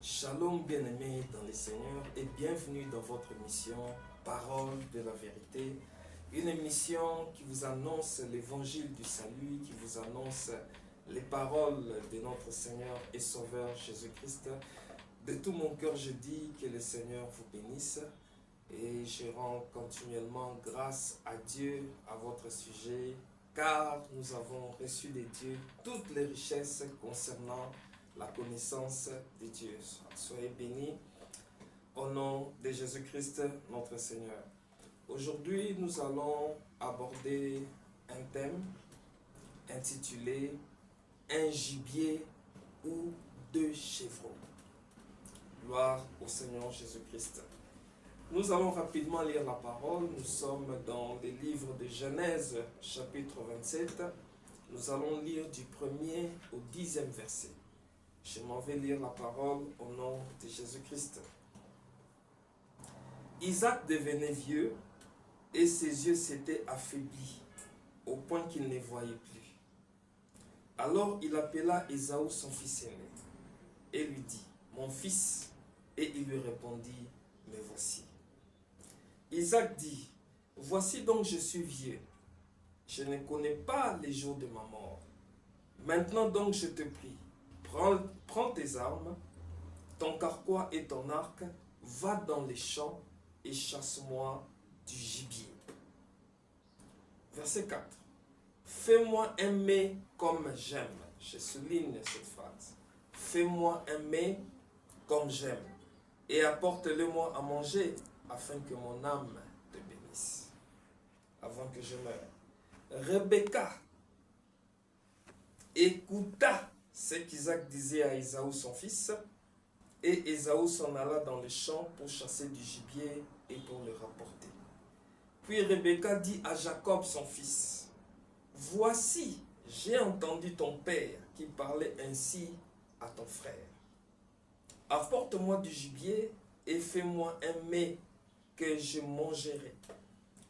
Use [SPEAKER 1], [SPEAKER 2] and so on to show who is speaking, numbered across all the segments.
[SPEAKER 1] Shalom bien-aimés dans le Seigneur et bienvenue dans votre émission Parole de la vérité. Une émission qui vous annonce l'évangile du salut, qui vous annonce les paroles de notre Seigneur et Sauveur Jésus-Christ. De tout mon cœur je dis que le Seigneur vous bénisse et je rends continuellement grâce à Dieu à votre sujet car nous avons reçu de Dieu toutes les richesses concernant la connaissance de Dieu. Soyez bénis au nom de Jésus-Christ notre Seigneur. Aujourd'hui, nous allons aborder un thème intitulé Un gibier ou deux chevreaux. Gloire au Seigneur Jésus-Christ. Nous allons rapidement lire la parole. Nous sommes dans le livre de Genèse, chapitre 27. Nous allons lire du 1er au 10e verset. Je m'en vais lire la parole au nom de Jésus-Christ. Isaac devenait vieux et ses yeux s'étaient affaiblis au point qu'il ne voyait plus. Alors il appela Ésaü son fils aîné et lui dit, « Mon fils » et il lui répondit, « Me voici. » Isaac dit, « Voici donc je suis vieux, je ne connais pas les jours de ma mort. Maintenant donc je te prie, prends tes armes, ton carquois et ton arc, va dans les champs et chasse-moi du gibier. » Verset 4. Fais-moi un mets comme j'aime. Je souligne cette phrase. Fais-moi un mets comme j'aime et apporte-le-moi à manger afin que mon âme te bénisse. Avant que je meure. Rebecca écouta ce qu'Isaac disait à Ésaü son fils, et Ésaü s'en alla dans le champ pour chasser du gibier et pour le rapporter. Puis Rebecca dit à Jacob son fils, « Voici, j'ai entendu ton père qui parlait ainsi à ton frère. Apporte-moi du gibier et fais-moi un mets que je mangerai,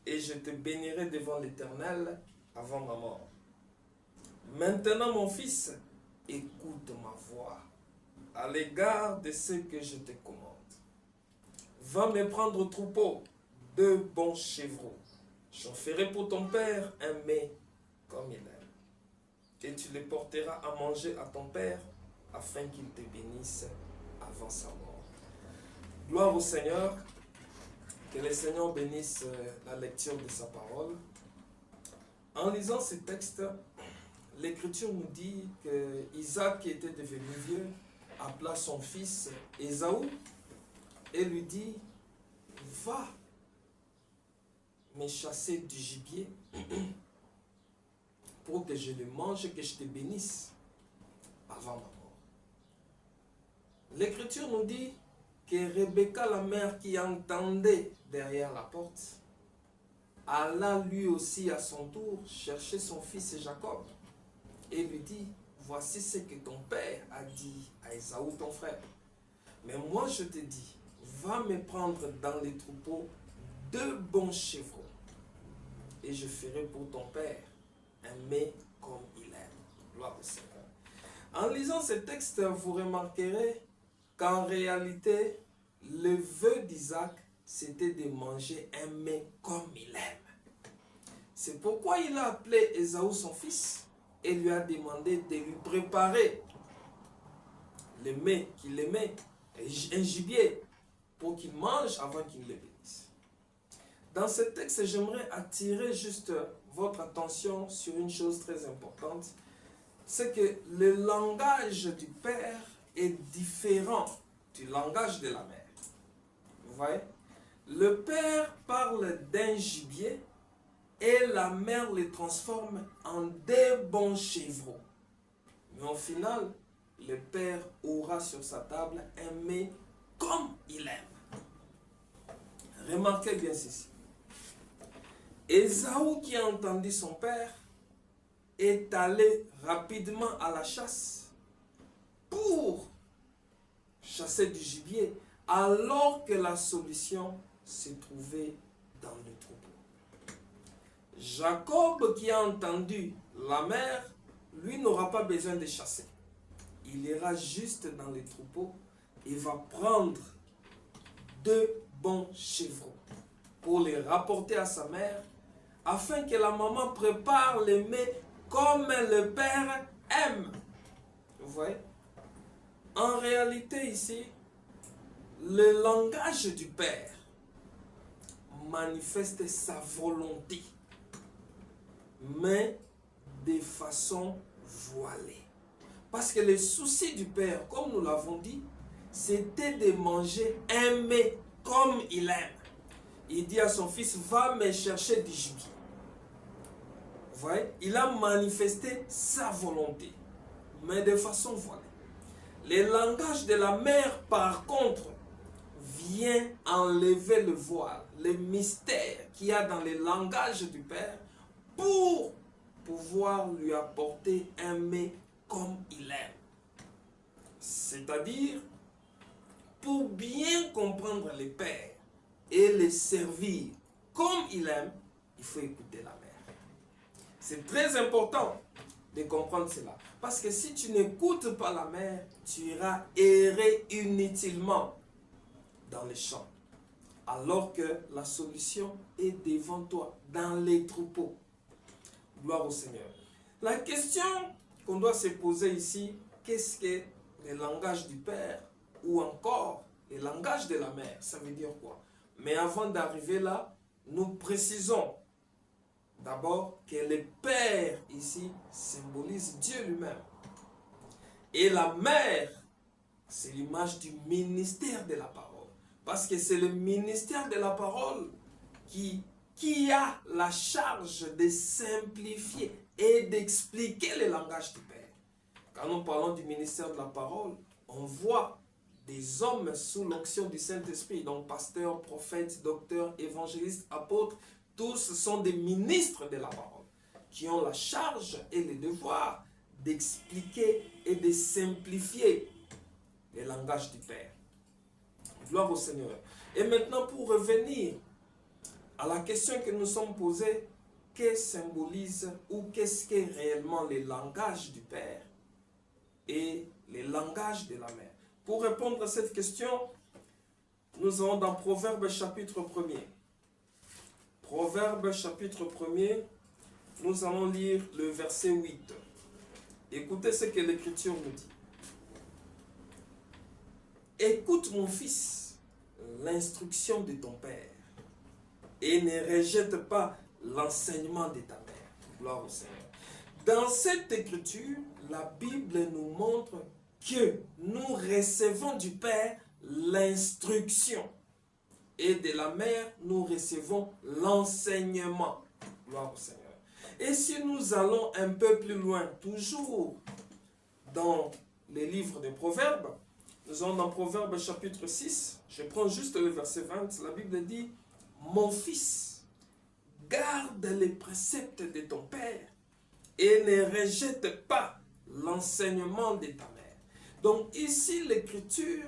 [SPEAKER 1] et je te bénirai devant l'Éternel avant ma mort. Maintenant, mon fils, écoute ma voix à l'égard de ce que je te commande. Va me prendre au troupeau 2 bons chevreaux. J'en ferai pour ton père un mets comme il aime. Et tu les porteras à manger à ton père afin qu'il te bénisse avant sa mort. » Gloire au Seigneur. Que le Seigneur bénisse la lecture de sa parole. En lisant ce texte, l'Écriture nous dit que Isaac, qui était devenu vieux, appela son fils Ésaü et lui dit, « Va me chasser du gibier pour que je le mange et que je te bénisse avant ma mort. » L'Écriture nous dit que Rebecca, la mère qui entendait derrière la porte, alla lui aussi à son tour chercher son fils Jacob et lui dit, « Voici ce que ton père a dit à Ésaü ton frère. Mais moi je te dis, va me prendre dans les troupeaux 2 bons chevreaux, et je ferai pour ton père un mets comme il aime. » Gloire au Seigneur. En lisant ce texte, vous remarquerez qu'en réalité, le vœu d'Isaac, c'était de manger un mets comme il aime. C'est pourquoi il a appelé Ésaü son fils et lui a demandé de lui préparer le mets qu'il aimait, un gibier, pour qu'il mange avant qu'il le bénisse. Dans ce texte, j'aimerais attirer juste votre attention sur une chose très importante, c'est que le langage du père est différent du langage de la mère. Vous voyez? Le père parle d'un gibier et la mère le transforme en 2 bons chevreaux. Mais au final, le père aura sur sa table un mets comme il aime. Remarquez bien ceci. Ésaü, qui a entendu son père, est allé rapidement à la chasse pour chasser du gibier, alors que la solution se trouvait dans le troupeau. Jacob, qui a entendu la mère, lui n'aura pas besoin de chasser. Il ira juste dans les troupeaux il va prendre 2 bons chevreaux pour les rapporter à sa mère, afin que la maman prépare les mets comme le père aime. Vous voyez? En réalité ici, le langage du père manifeste sa volonté, mais de façon voilée. Parce que le souci du père, comme nous l'avons dit, c'était de manger un mets comme il aime. Il dit à son fils, va me chercher du gibier. Vous voyez, il a manifesté sa volonté, mais de façon voilée. Le langage de la mère, par contre, vient enlever le voile, le mystère qu'il y a dans le langage du père, pour pouvoir lui apporter un mets comme il aime. C'est-à-dire, pour bien comprendre le père et le servir comme il aime, il faut écouter la mère. C'est très important de comprendre cela. Parce que si tu n'écoutes pas la mère, tu iras errer inutilement dans les champs. Alors que la solution est devant toi, dans les troupeaux. Gloire au Seigneur. La question qu'on doit se poser ici, qu'est-ce que le langage du Père ou encore le langage de la mère? Ça veut dire quoi? Mais avant d'arriver là, nous précisons d'abord que le Père ici symbolise Dieu lui-même. Et la mère, c'est l'image du ministère de la parole. Parce que c'est le ministère de la parole qui a la charge de simplifier et d'expliquer le langage du Père. Quand nous parlons du ministère de la parole, on voit des hommes sous l'onction du Saint-Esprit, donc pasteurs, prophètes, docteurs, évangélistes, apôtres, tous sont des ministres de la parole, qui ont la charge et le devoir d'expliquer et de simplifier le langage du Père. Gloire au Seigneur. Et maintenant, pour revenir à la question que nous sommes posée, que symbolise ou qu'est-ce qu'est réellement le langage du Père et le langage de la mère? Pour répondre à cette question, nous allons dans Proverbes chapitre 1er. Proverbes chapitre 1er, nous allons lire le verset 8. Écoutez ce que l'Écriture nous dit. Écoute mon fils, l'instruction de ton père, et ne rejette pas l'enseignement de ta mère. Gloire au Seigneur. Dans cette écriture, la Bible nous montre que nous recevons du Père l'instruction et de la mère, nous recevons l'enseignement. Gloire au Seigneur. Et si nous allons un peu plus loin, toujours dans les livres des Proverbes, nous sommes dans Proverbes chapitre 6, je prends juste le verset 20, la Bible dit, « Mon fils, garde les préceptes de ton père et ne rejette pas l'enseignement de ta mère. » Donc ici, l'Écriture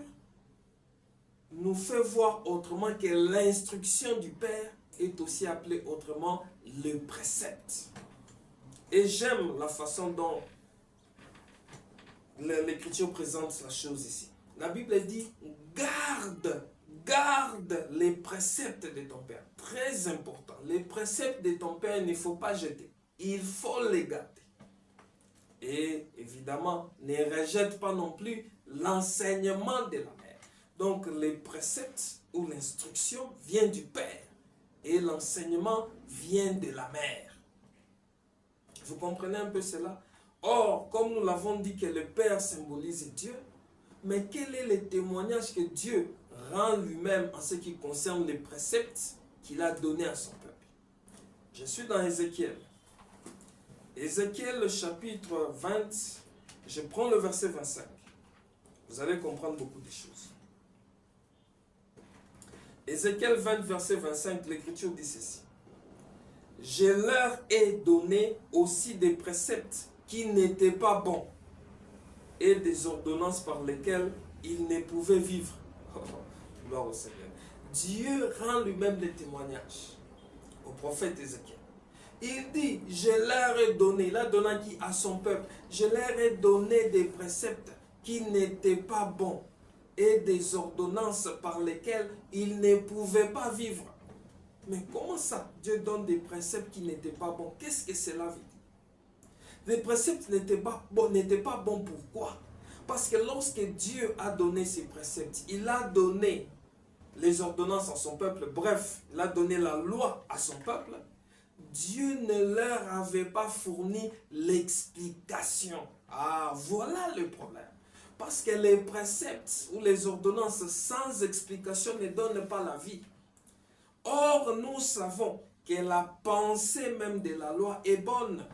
[SPEAKER 1] nous fait voir autrement que l'instruction du Père est aussi appelée autrement le précepte. Et j'aime la façon dont l'Écriture présente la chose ici. La Bible dit, garde les préceptes de ton Père. Très important. Les préceptes de ton Père, il ne faut pas jeter. Il faut les garder. Et évidemment, ne rejette pas non plus l'enseignement de la mère. Donc, les préceptes ou l'instruction vient du Père. Et l'enseignement vient de la mère. Vous comprenez un peu cela? Or, comme nous l'avons dit que le Père symbolise Dieu, mais quel est le témoignage que Dieu rend lui-même en ce qui concerne les préceptes qu'il a donnés à son peuple? Je suis dans Ézéchiel. Ézéchiel, le chapitre 20, je prends le verset 25. Vous allez comprendre beaucoup de choses. Ézéchiel 20, verset 25, l'Écriture dit ceci. « Je leur ai donné aussi des préceptes qui n'étaient pas bons et des ordonnances par lesquelles ils ne pouvaient vivre. » Gloire au Seigneur. Dieu rend lui-même des témoignages au prophète Ézéchiel. Il dit, je leur ai donné, il a donné à qui? À son peuple. Je leur ai donné des préceptes qui n'étaient pas bons et des ordonnances par lesquelles il ne pouvait pas vivre. Mais comment ça? Dieu donne des préceptes qui n'étaient pas bons. Qu'est-ce que cela veut dire? Les préceptes n'étaient pas bons. Pourquoi? Parce que lorsque Dieu a donné ses préceptes, il a donné les ordonnances à son peuple, bref, il a donné la loi à son peuple, Dieu ne leur avait pas fourni l'explication. Ah, voilà le problème. Parce que les préceptes ou les ordonnances sans explication ne donnent pas la vie. Or, nous savons que la pensée même de la loi est bonne.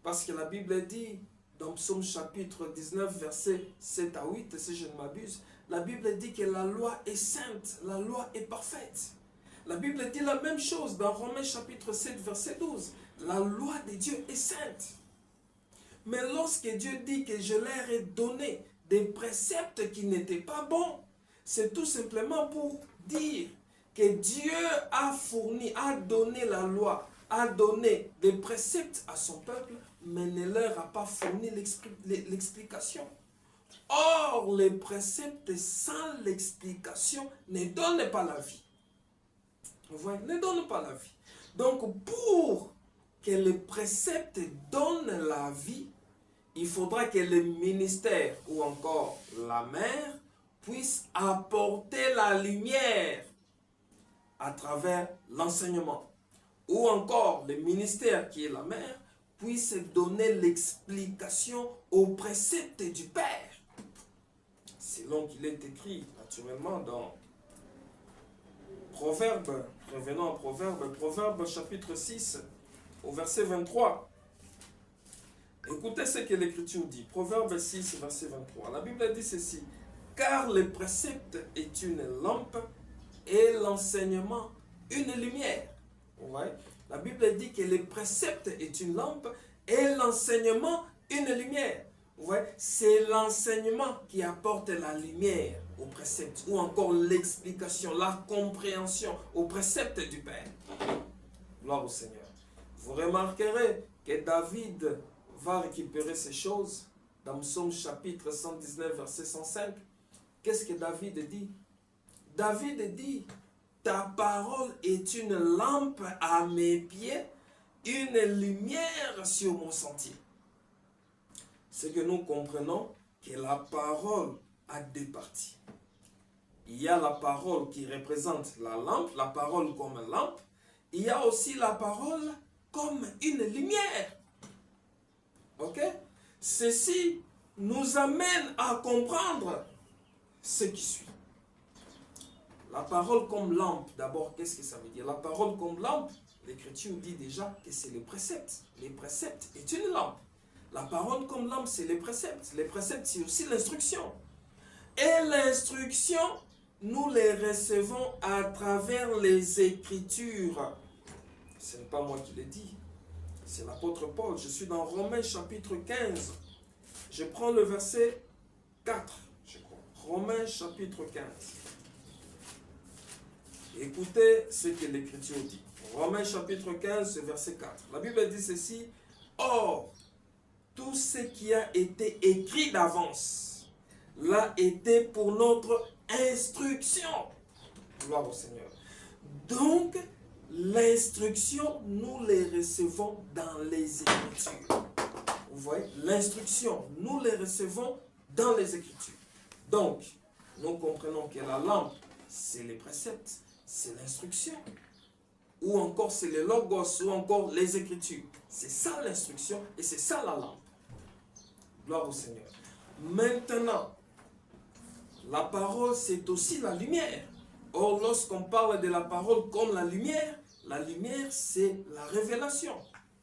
[SPEAKER 1] Parce que la Bible dit, dans Psaume chapitre 19, versets 7 à 8, si je ne m'abuse, la Bible dit que la loi est sainte, la loi est parfaite. La Bible dit la même chose dans Romains chapitre 7, verset 12. La loi de Dieu est sainte. Mais lorsque Dieu dit que je leur ai donné des préceptes qui n'étaient pas bons, c'est tout simplement pour dire que Dieu a fourni, a donné la loi, a donné des préceptes à son peuple, mais ne leur a pas fourni l'explication. Or, les préceptes sans l'explication ne donnent pas la vie. Vous voyez, ne donnent pas la vie. Donc, pour que les préceptes donnent la vie, il faudra que le ministère ou encore la mère puisse apporter la lumière à travers l'enseignement. Ou encore le ministère qui est la mère puisse donner l'explication aux préceptes du Père. Selon qu'il est écrit naturellement dans Proverbe, revenons à Proverbe, Proverbe chapitre 6 au verset 23. Écoutez ce que l'Écriture dit. Proverbe 6, verset 23. La Bible dit ceci. Car le précepte est une lampe et l'enseignement une lumière. Ouais. La Bible dit que le précepte est une lampe et l'enseignement une lumière. Ouais. C'est l'enseignement qui apporte la lumière au précepte ou encore l'explication, la compréhension au précepte du Père. Gloire au Seigneur. Vous remarquerez que David va récupérer ces choses dans Psaume chapitre 119, verset 105. Qu'est-ce que David dit? David dit, ta parole est une lampe à mes pieds, une lumière sur mon sentier. C'est que nous comprenons que la parole a deux parties. Il y a la parole qui représente la lampe, la parole comme lampe. Il y a aussi la parole comme une lumière. Ok? Ceci nous amène à comprendre ce qui suit. La parole comme lampe, d'abord, qu'est-ce que ça veut dire? La parole comme lampe, l'Écriture dit déjà que c'est le précepte. Les préceptes est une lampe. La parole comme lampe, c'est les préceptes. Les préceptes, c'est aussi l'instruction. Et l'instruction, nous les recevons à travers les Écritures. Ce n'est pas moi qui l'ai dit. C'est l'apôtre Paul. Je suis dans Romains chapitre 15. Je prends le verset 4, je crois. Romains chapitre 15. Écoutez ce que l'Écriture dit. Romains chapitre 15, verset 4. La Bible dit ceci. Or, tout ce qui a été écrit d'avance l'a été pour notre instruction. Gloire au Seigneur. Donc, l'instruction, nous les recevons dans les Écritures. Vous voyez, l'instruction, nous les recevons dans les Écritures. Donc, nous comprenons que la lampe, c'est les préceptes, c'est l'instruction. Ou encore c'est le logos, ou encore les Écritures. C'est ça l'instruction et c'est ça la lampe. Gloire au Seigneur. Maintenant, la parole, c'est aussi la lumière. Or, lorsqu'on parle de la parole comme la lumière, c'est la révélation.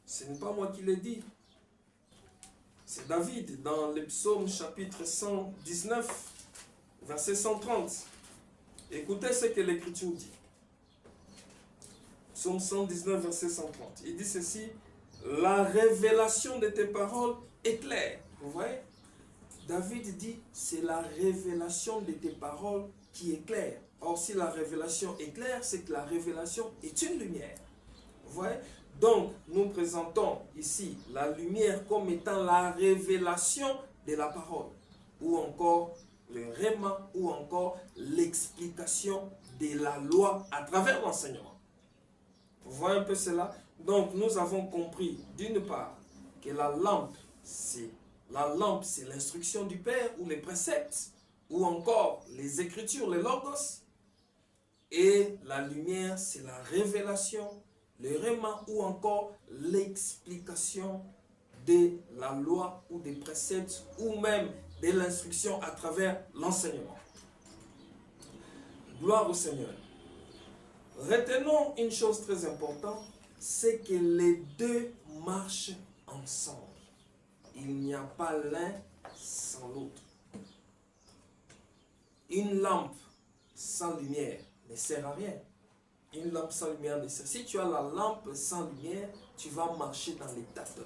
[SPEAKER 1] Ce n'est pas moi qui l'ai dit. C'est David dans le psaume chapitre 119, verset 130. Écoutez ce que l'Écriture dit. Psaume 119, verset 130. Il dit ceci. La révélation de tes paroles est claire. Vous voyez? David dit, c'est la révélation de tes paroles qui est claire. Or, si la révélation est claire, c'est que la révélation est une lumière. Vous voyez? Donc, nous présentons ici la lumière comme étant la révélation de la parole. Ou encore le réma ou encore l'explication de la loi à travers l'enseignement. Vous voyez un peu cela? Donc nous avons compris d'une part que la lampe c'est l'instruction du Père ou les préceptes ou encore les Écritures, les logos. Et la lumière, c'est la révélation, le réma ou encore l'explication de la loi ou des préceptes ou même de l'instruction à travers l'enseignement. Gloire au Seigneur. Retenons une chose très importante, c'est que les deux marchent ensemble. Il n'y a pas l'un sans l'autre. Une lampe sans lumière ne sert à rien. Une lampe sans lumière ne sert. Si tu as la lampe sans lumière, tu vas marcher dans les tâtons.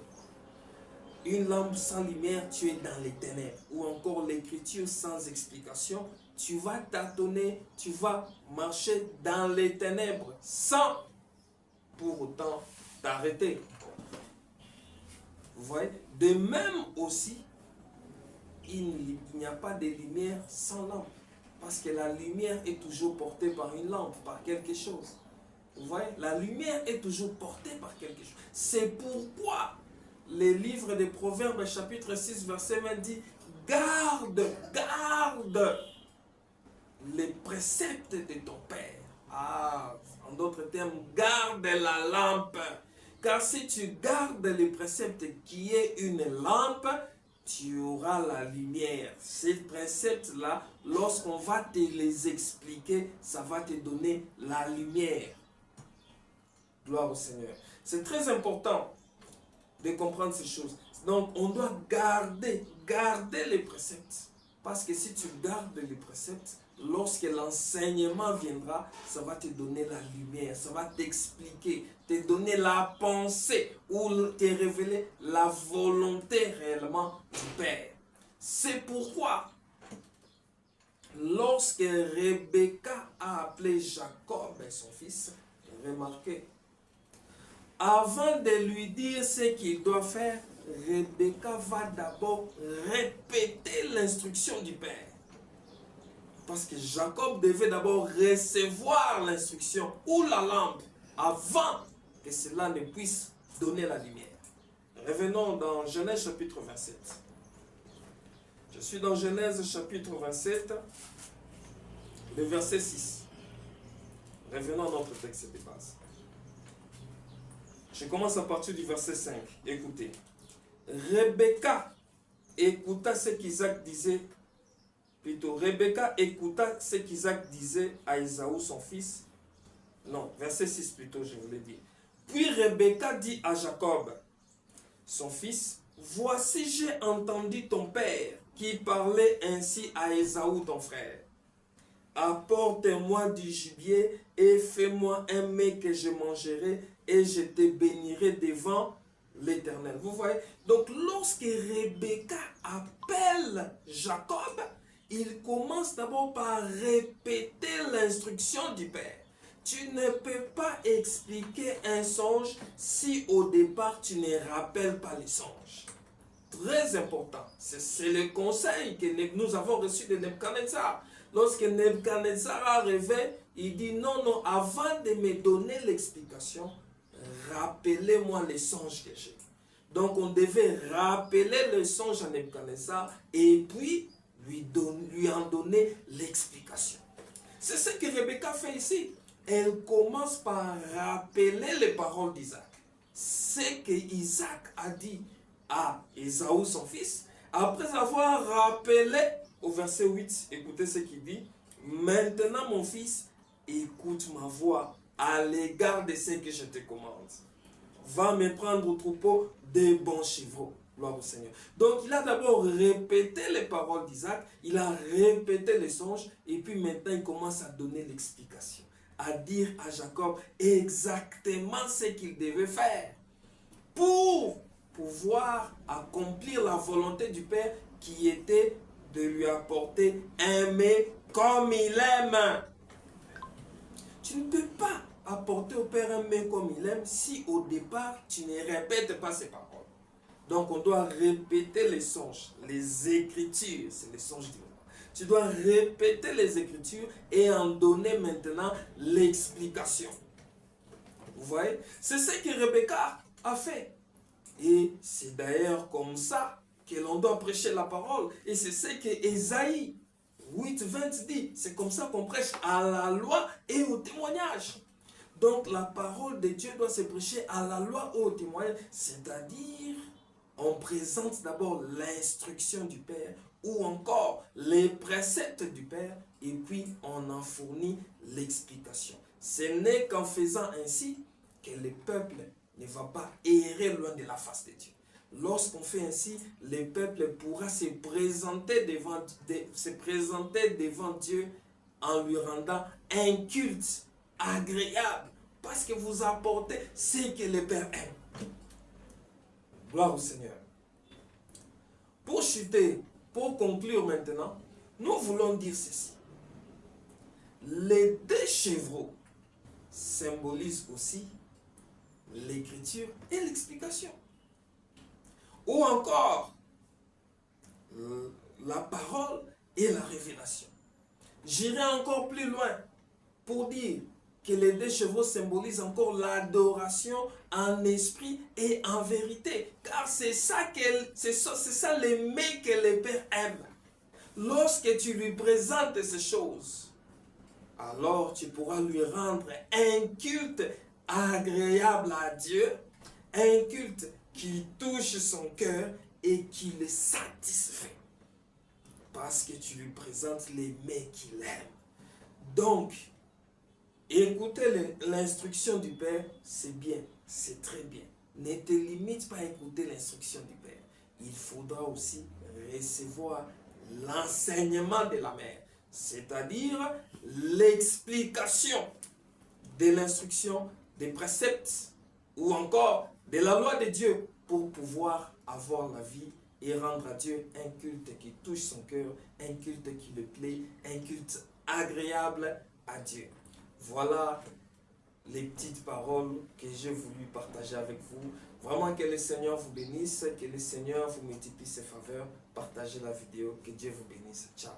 [SPEAKER 1] Une lampe sans lumière, tu es dans les ténèbres. Ou encore l'écriture sans explication, tu vas tâtonner, tu vas marcher dans les ténèbres sans pour autant t'arrêter. Vous voyez? De même aussi, il n'y a pas de lumière sans lampe. Parce que la lumière est toujours portée par une lampe, par quelque chose. Vous voyez? La lumière est toujours portée par quelque chose. C'est pourquoi les livres des Proverbes, chapitre 6, verset 20 dit « Garde les préceptes de ton Père. » Ah, en d'autres termes, garde la lampe. Car si tu gardes les préceptes qui est une lampe, tu auras la lumière. Ces préceptes-là, lorsqu'on va te les expliquer, ça va te donner la lumière. Gloire au Seigneur. C'est très important de comprendre ces choses. Donc, on doit garder les préceptes. Parce que si tu gardes les préceptes, lorsque l'enseignement viendra, ça va te donner la lumière, ça va t'expliquer, te donner la pensée ou te révéler la volonté réellement du Père. C'est pourquoi, lorsque Rebecca a appelé Jacob, son fils, remarquez, avant de lui dire ce qu'il doit faire, Rebecca va d'abord répéter l'instruction du Père. Parce que Jacob devait d'abord recevoir l'instruction ou la lampe avant que cela ne puisse donner la lumière. Revenons dans Genèse chapitre 27. Je suis dans Genèse chapitre 27, le verset 6. Revenons à notre texte de base. Je commence à partir du verset 5. Écoutez. Rebecca écouta ce qu'Isaac disait. Plutôt, Rebecca écouta ce qu'Isaac disait à Ésaü, son fils. Non, verset 6 plutôt, je voulais dire. Puis Rebecca dit à Jacob, son fils, « Voici, j'ai entendu ton père qui parlait ainsi à Ésaü, ton frère. Apporte-moi du gibier et fais-moi un mets que je mangerai et je te bénirai devant l'Éternel. » Vous voyez? Donc, lorsque Rebecca appelle Jacob, il commence d'abord par répéter l'instruction du Père. Tu ne peux pas expliquer un songe si au départ tu ne rappelles pas les songes. Très important. C'est le conseil que nous avons reçu de Nebuchadnezzar. Lorsque Nebuchadnezzar a rêvé, il dit non, non, avant de me donner l'explication, rappelez-moi les songes que j'ai. Donc on devait rappeler le songe à Nebuchadnezzar et puis lui en donner l'explication. C'est ce que Rebecca fait ici. Elle commence par rappeler les paroles d'Isaac. Ce que Isaac a dit à Ésaü, son fils, après avoir rappelé au verset 8, écoutez ce qu'il dit. Maintenant, mon fils, écoute ma voix à l'égard de ce que je te commande. Va me prendre au troupeau des bons chevreaux. Gloire au Seigneur. Donc, il a d'abord répété les paroles d'Isaac, il a répété les songes, et puis maintenant, il commence à donner l'explication, à dire à Jacob exactement ce qu'il devait faire pour pouvoir accomplir la volonté du Père qui était de lui apporter un mets comme il aime. Tu ne peux pas apporter au Père un mets comme il aime si au départ tu ne répètes pas ses paroles. Donc on doit répéter les songes, les écritures, c'est les songes divins. Tu dois répéter les Écritures et en donner maintenant l'explication. Vous voyez? C'est ce que Rebecca a fait. Et c'est d'ailleurs comme ça que l'on doit prêcher la parole. Et c'est ce que Ésaïe 8:20 dit. C'est comme ça qu'on prêche à la loi et au témoignage. Donc la parole de Dieu doit se prêcher à la loi et au témoignage. C'est-à-dire, on présente d'abord l'instruction du Père ou encore les préceptes du Père et puis on en fournit l'explication. Ce n'est qu'en faisant ainsi que le peuple ne va pas errer loin de la face de Dieu. Lorsqu'on fait ainsi, le peuple pourra se présenter devant Dieu en lui rendant un culte agréable parce que vous apportez ce que le Père aime. Gloire au Seigneur. Pour chuter, pour conclure maintenant, nous voulons dire ceci. Les 2 chevreaux symbolisent aussi l'écriture et l'explication. Ou encore, la parole et la révélation. J'irai encore plus loin pour dire que les 2 chevaux symbolisent encore l'adoration en esprit et en vérité. Car c'est ça l'aimer que le Père aime. Lorsque tu lui présentes ces choses, alors tu pourras lui rendre un culte agréable à Dieu, un culte qui touche son cœur et qui le satisfait. Parce que tu lui présentes les mets qu'il aime. Donc, écouter l'instruction du Père, c'est bien, c'est très bien. Ne te limite pas à écouter l'instruction du Père. Il faudra aussi recevoir l'enseignement de la mère, c'est-à-dire l'explication de l'instruction, des préceptes ou encore de la loi de Dieu pour pouvoir avoir la vie et rendre à Dieu un culte qui touche son cœur, un culte qui le plaît, un culte agréable à Dieu. Voilà les petites paroles que j'ai voulu partager avec vous. Vraiment que le Seigneur vous bénisse, que le Seigneur vous multiplie ses faveurs. Partagez la vidéo, que Dieu vous bénisse. Ciao.